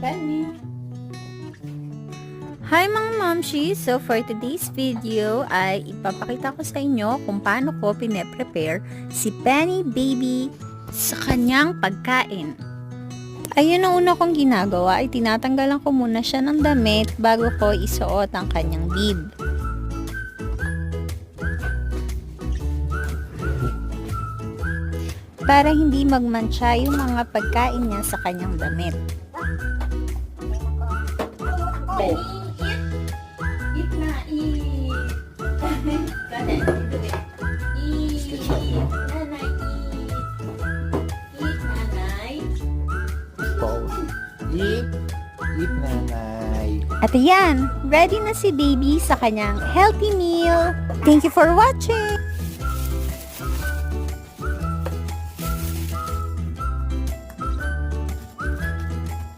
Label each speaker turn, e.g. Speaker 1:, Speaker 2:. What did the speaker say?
Speaker 1: Penny.
Speaker 2: Hi mga mamshi! So for today's video ay ipapakita ko sa inyo kung paano ko pine-prepare si Penny Baby sa kanyang pagkain. Ayun ang una kong ginagawa ay tinatanggalan ko muna siya ng damit bago ko isuot ang kanyang bib. Para hindi magmantsa yung mga pagkain niya sa kanyang damit.
Speaker 1: Penny, eat na, eat. Nanay, eat. Nanay, eat. Eat, nanay.
Speaker 3: Eat, nanay.
Speaker 2: At ayan, ready na si baby sa kanyang healthy meal. Thank you for watching!